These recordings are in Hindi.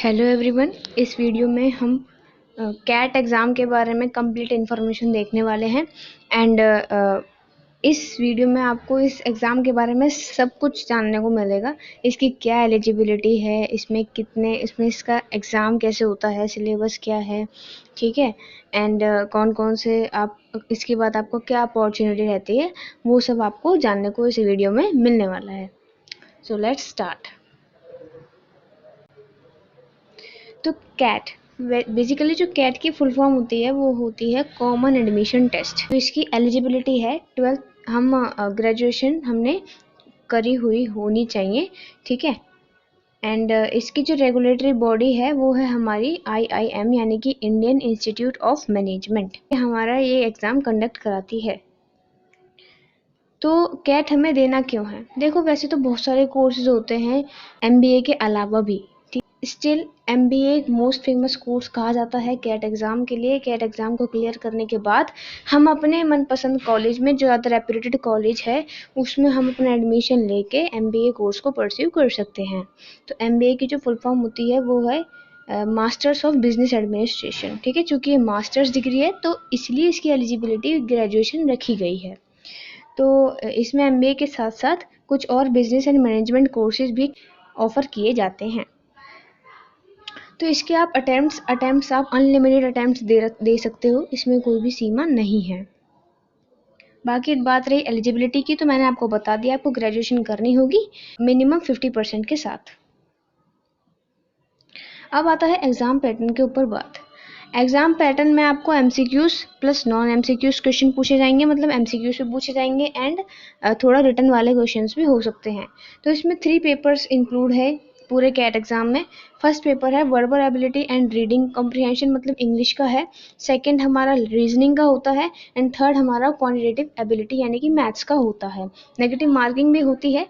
Hello everyone. इस वीडियो में हम कैट एग्ज़ाम के बारे में कंप्लीट इन्फॉर्मेशन देखने वाले हैं एंड इस वीडियो में आपको इस एग्ज़ाम के बारे में सब कुछ जानने को मिलेगा। इसकी क्या एलिजिबिलिटी है, इसमें इसका एग्ज़ाम कैसे होता है, सिलेबस क्या है, ठीक है, एंड कौन कौन से आप इसके बाद आपको क्या अपॉर्चुनिटी रहती है, वो सब आपको जानने को इस वीडियो में मिलने वाला है। So let's start. तो कैट बेसिकली जो कैट की फुल फॉर्म होती है वो होती है कॉमन एडमिशन टेस्ट। तो इसकी एलिजिबिलिटी है 12th, हम ग्रेजुएशन हमने करी हुई होनी चाहिए, ठीक है। एंड इसकी जो रेगुलेटरी बॉडी है वो है हमारी IIM यानी कि इंडियन इंस्टीट्यूट ऑफ मैनेजमेंट, हमारा ये एग्ज़ाम कंडक्ट कराती है। तो कैट हमें देना क्यों है? देखो, वैसे तो बहुत सारे कोर्सेज होते हैं MBA के अलावा भी, still MBA most famous course कहा जाता है कैट एग्ज़ाम के लिए। कैट एग्ज़ाम को क्लियर करने के बाद हम अपने मनपसंद कॉलेज में, जो ज़्यादा रेप्यूटेड कॉलेज है, उसमें हम अपना एडमिशन लेके MBA कोर्स को परस्यू कर सकते हैं। तो MBA की जो फुल फॉर्म होती है वो है मास्टर्स ऑफ बिजनेस एडमिनिस्ट्रेशन, ठीक है। चूँकि ये मास्टर्स डिग्री है तो इसलिए इसकी एलिजिबिलिटी ग्रेजुएशन रखी गई है। तो इसमें MBA के साथ साथ कुछ और बिजनेस एंड मैनेजमेंट कोर्सेज भी ऑफ़र किए जाते हैं। तो इसके आप अटेम्प्ट्स आप अनलिमिटेड अटेम्प्ट्स दे सकते हो, इसमें कोई भी सीमा नहीं है। बाकी बात रही एलिजिबिलिटी की, तो मैंने आपको बता दिया, आपको ग्रेजुएशन करनी होगी मिनिमम 50% के साथ। अब आता है एग्ज़ाम पैटर्न के ऊपर बात। एग्ज़ाम पैटर्न में आपको MCQs plus non MCQs question पूछे जाएंगे, मतलब MCQs भी पूछे जाएंगे एंड थोड़ा रिटर्न वाले क्वेश्चंस भी हो सकते हैं। तो इसमें 3 पेपर्स इंक्लूड है पूरे कैट एग्ज़ाम में। फर्स्ट पेपर है verbal ability and reading comprehension, मतलब इंग्लिश का है। सेकंड हमारा रीजनिंग का होता है एंड थर्ड हमारा क्वांटिटेटिव एबिलिटी यानी कि मैथ्स का होता है। नेगेटिव मार्किंग भी होती है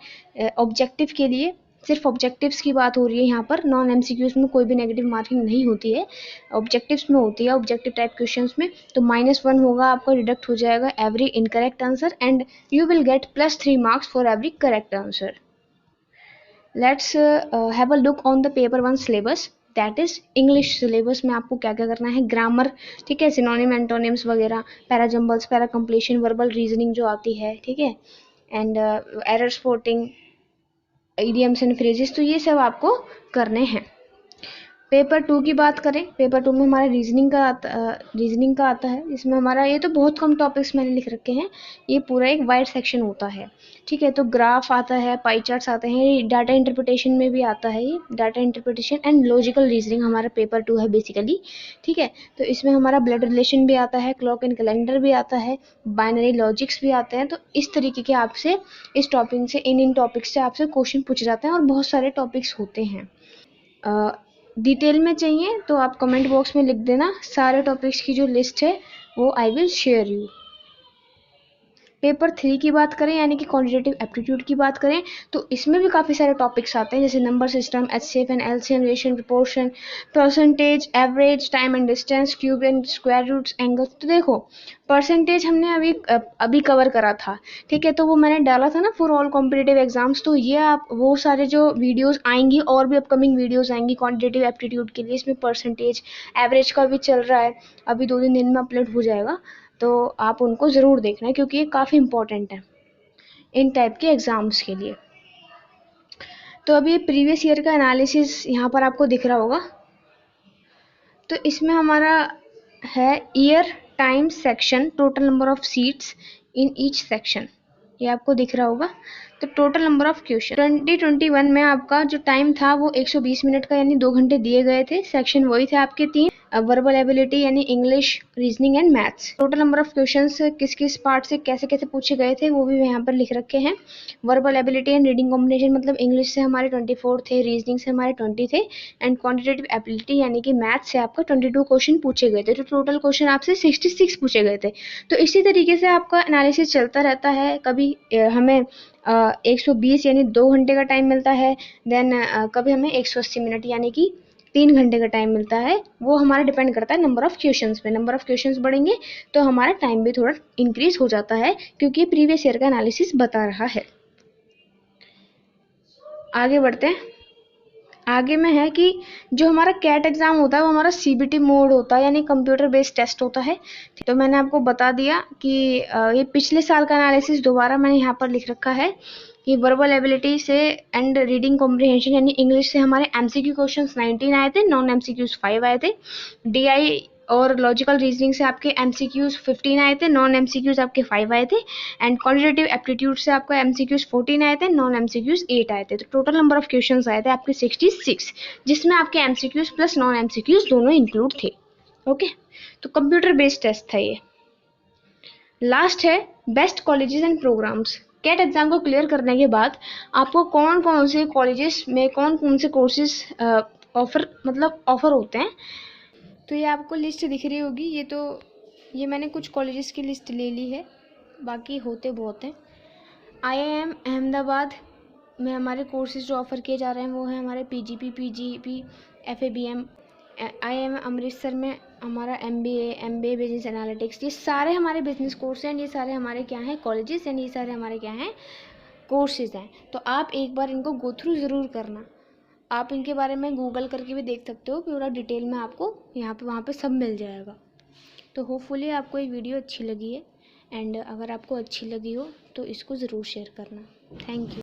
ऑब्जेक्टिव के लिए, सिर्फ ऑब्जेक्टिव्स की बात हो रही है यहाँ पर। नॉन MCQs में कोई भी नेगेटिव मार्किंग नहीं होती है, ऑब्जेक्टिव्स में होती है, ऑब्जेक्टिव टाइप क्वेश्चंस में। तो -1 होगा, आपका डिडक्ट हो जाएगा every incorrect answer and you will get +3 marks for every correct answer. Let's have a look on the paper 1 syllabus, that is English syllabus में आपको क्या क्या करना है। ग्रामर, ठीक है, सिनोनिम एंटोनिम्स वगैरह, parajumbles, para completion, verbal reasoning जो आती है, ठीक है, and error spotting, idioms and phrases, तो ये सब आपको करने हैं। पेपर 2 की बात करें, पेपर 2 में हमारा रीजनिंग का आता है। इसमें हमारा, ये तो बहुत कम टॉपिक्स मैंने लिख रखे हैं, ये पूरा एक वाइड सेक्शन होता है, ठीक है। तो ग्राफ आता है, पाई चार्ट्स आते हैं, डाटा इंटरप्रिटेशन में भी आता है, ये data interpretation and logical reasoning हमारा पेपर 2 है बेसिकली, ठीक है। तो इसमें हमारा ब्लड रिलेशन भी आता है, क्लॉक एंड कैलेंडर भी आता है, बाइनरी लॉजिक्स भी आते हैं। तो इस तरीके के आपसे इस टॉपिक से, इन टॉपिक्स से आपसे क्वेश्चन पूछे जाते हैं और बहुत सारे टॉपिक्स होते हैं। डिटेल में चाहिए तो आप कमेंट बॉक्स में लिख देना, सारे टॉपिक्स की जो लिस्ट है वो I will share you. Paper 3 की बात करें यानी कि क्वांटिटेटिव एप्टीट्यूड की बात करें, तो इसमें भी काफ़ी सारे टॉपिक्स आते हैं, जैसे number system, HCF and LCM, ratio, proportion, percentage, average, time and distance, cube and square roots, angles. तो देखो, परसेंटेज हमने अभी कवर करा था, ठीक है, तो वो मैंने डाला था ना फॉर ऑल कॉम्पिटिटिव एग्जाम्स। तो ये आप वो सारे जो वीडियोस आएंगी, और भी अपकमिंग वीडियोस आएंगी क्वांटिटेटिव एप्टीट्यूड के लिए, इसमें परसेंटेज, एवरेज का भी चल रहा है, अभी 2-3 दिन में अपलोड हो जाएगा, तो आप उनको ज़रूर देखना है क्योंकि ये काफ़ी इंपॉर्टेंट है इन टाइप के एग्ज़ाम्स के लिए। तो अभी प्रीवियस ईयर का एनालिसिस यहाँ पर आपको दिख रहा होगा। तो इसमें हमारा है year, time, section, total number of seats in each section, ये आपको दिख रहा होगा। तो टोटल नंबर ऑफ क्वेश्चन 2021 में आपका जो टाइम था वो 120 मिनट का, यानी 2 घंटे दिए गए थे। सेक्शन वही थे आपके 3, वर्बल एबिलिटी यानी English, reasoning and maths. Total number of questions किस किस पार्ट से कैसे कैसे पूछे गए थे वो भी यहाँ पर लिख रखे हैं। Verbal ability and reading combination, मतलब इंग्लिश से हमारे 24 थे, रीजनिंग से हमारे 20 थे, एंड क्वांटिटेटिव एबिलिटी यानी कि मैथ्स से आपका 22 क्वेश्चन पूछे गए थे। तो टोटल क्वेश्चन आपसे 66 पूछे गए थे। तो इसी तरीके से आपका एनालिसिस चलता रहता है। कभी हमें 120 यानी 2 घंटे का टाइम मिलता है, देन कभी हमें 180 मिनट यानी कि 3 घंटे का टाइम मिलता है। वो हमारा डिपेंड करता है नंबर ऑफ क्वेश्चंस पे। नंबर ऑफ क्वेश्चंस बढ़ेंगे तो हमारा टाइम भी थोड़ा इंक्रीज हो जाता है, क्योंकि प्रीवियस ईयर का एनालिसिस बता रहा है। आगे बढ़ते हैं। आगे में है कि जो हमारा कैट एग्ज़ाम होता है वो हमारा सीबीटी मोड होता है, यानी कंप्यूटर बेस्ड टेस्ट होता है। तो मैंने आपको बता दिया कि ये पिछले साल का एनालिसिस दोबारा मैंने यहाँ पर लिख रखा है कि वर्बल एबिलिटी से एंड रीडिंग कॉम्प्रिहेंशन यानी इंग्लिश से हमारे एमसीक्यू क्वेश्चंस 19 आए थे, नॉन एमसीक्यूज 5 आए थे। डीआई और लॉजिकल रीजनिंग से आपके एमसीक्यूज 15 आए थे, नॉन एमसीक्यूज आपके 5 आए थे। एंड क्वांटिटेटिव एप्टीट्यूड से आपका एमसीक्यूज 14 आए थे, नॉन एमसीक्यूज 8 आए थे। तो टोटल नंबर ऑफ क्वेश्चंस आए थे आपके 66, जिसमें आपके एमसीक्यूज प्लस नॉन एमसीक्यूज दोनों इंक्लूड थे। ओके, तो कंप्यूटर बेस्ड टेस्ट था ये। लास्ट है best colleges and programmes. CAT exam को क्लियर करने के बाद आपको कौन कौन से कॉलेजेस में कौन कौन से कोर्सेज ऑफर होते हैं, तो ये आपको लिस्ट दिख रही होगी। ये मैंने कुछ कॉलेजेस की लिस्ट ले ली है, बाकी होते बहुत हैं। IIM अहमदाबाद में हमारे कोर्सेज जो ऑफ़र किए जा रहे हैं वो हैं हमारे PGP, FABM। IIM अमृतसर में हमारा MBA बिजनेस एनालिटिक्स, ये सारे हमारे बिजनेस कोर्स हैं। ये सारे हमारे क्या हैं, कॉलेजेस हैं। ये सारे हमारे क्या हैं, कोर्सेज हैं। तो आप एक बार इनको गो थ्रू ज़रूर करना। आप इनके बारे में गूगल करके भी देख सकते हो, पूरा डिटेल में आपको यहाँ पे वहाँ पे सब मिल जाएगा। तो होपफुली आपको ये वीडियो अच्छी लगी है, एंड अगर आपको अच्छी लगी हो तो इसको ज़रूर शेयर करना। Thank you.